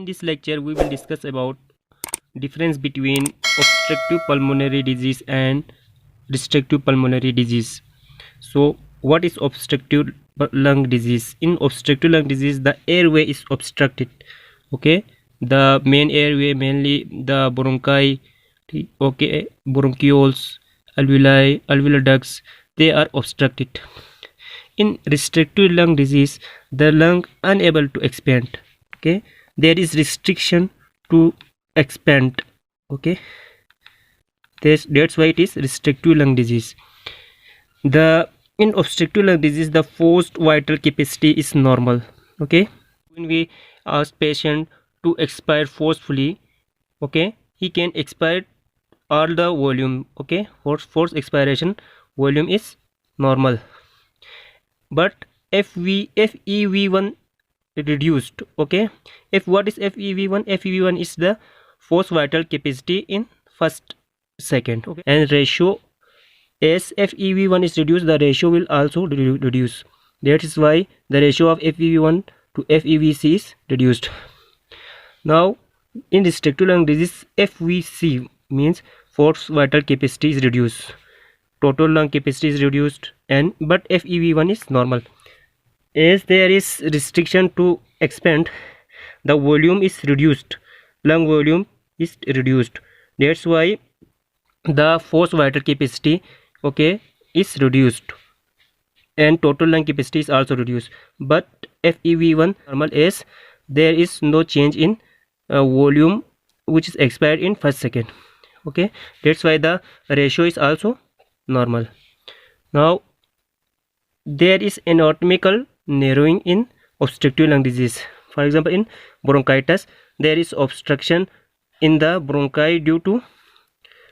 this lecture we will discuss about difference between obstructive pulmonary disease and restrictive pulmonary disease. So what is obstructive lung disease? In obstructive lung disease, the airway is obstructed. Okay, the main airway, mainly the bronchi, okay, bronchioles, alveoli, alveolar ducts, they are obstructed. In restrictive lung disease, the lung unable to expand. Okay, there is restriction to expand. Okay, that's why it is restrictive lung disease. In obstructive lung disease, the forced vital capacity is normal. Okay, when we ask patient to expire forcefully, okay, he can expire all the volume. Okay, forced expiration volume is normal, but FEV1 reduced. Okay, what is FEV1? FEV1 is the forced vital capacity in first second. Okay, and ratio, as FEV1 is reduced, the ratio will also reduce. That is why the ratio of FEV1 to FEVC is reduced. Now in restrictive lung disease, FVC means forced vital capacity is reduced, total lung capacity is reduced, but FEV1 is normal. As there is restriction to expand, the volume is reduced, lung volume is reduced. That's why the forced vital capacity, okay, is reduced, and total lung capacity is also reduced. But FEV1 normal, as there is no change in volume which is expired in first second. Okay, that's why the ratio is also normal. Now there is anatomical narrowing in obstructive lung disease. For example, in bronchitis, there is obstruction in the bronchi due to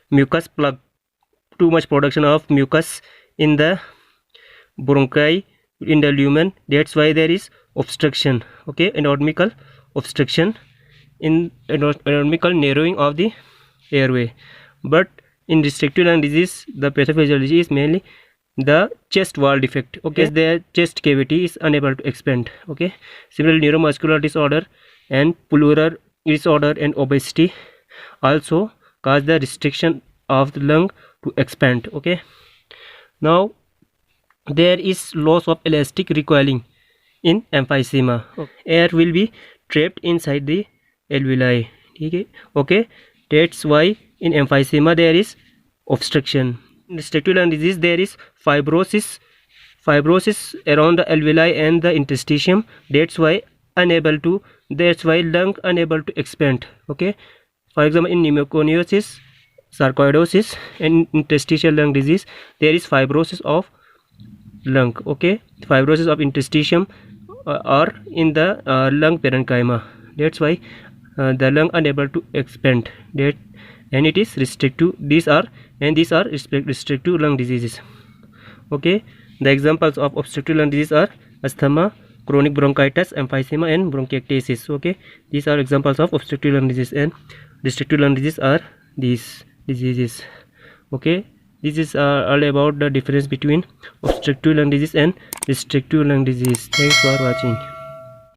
mucus plug, too much production of mucus in the bronchi, in the lumen. That's why there is obstruction. Okay, anatomical obstruction, in anatomical narrowing of the airway. But in restrictive lung disease, the pathophysiology is mainly the chest wall defect. Okay, as their chest cavity is unable to expand. Okay, similarly neuromuscular disorder and pulmonary disorder and obesity also cause the restriction of the lung to expand. Okay, now there is loss of elastic recoiling in emphysema. Air will be trapped inside the alveoli. Okay, that's why in emphysema there is obstruction. In restrictive lung disease, there is fibrosis around the alveoli and the interstitium. That's why lung unable to expand. Okay, for example, in pneumoconiosis, sarcoidosis, and interstitial lung disease, there is fibrosis of lung. Okay, fibrosis of interstitium or in the lung parenchyma. That's why the lung unable to expand. And it is restrictive. These are restrictive lung diseases. Okay, the examples of obstructive lung disease are asthma, chronic bronchitis, emphysema, and bronchiectasis. Okay, these are examples of obstructive lung disease, and restrictive lung disease are these diseases. Okay, this is all about the difference between obstructive lung disease and restrictive lung disease. Thanks for watching.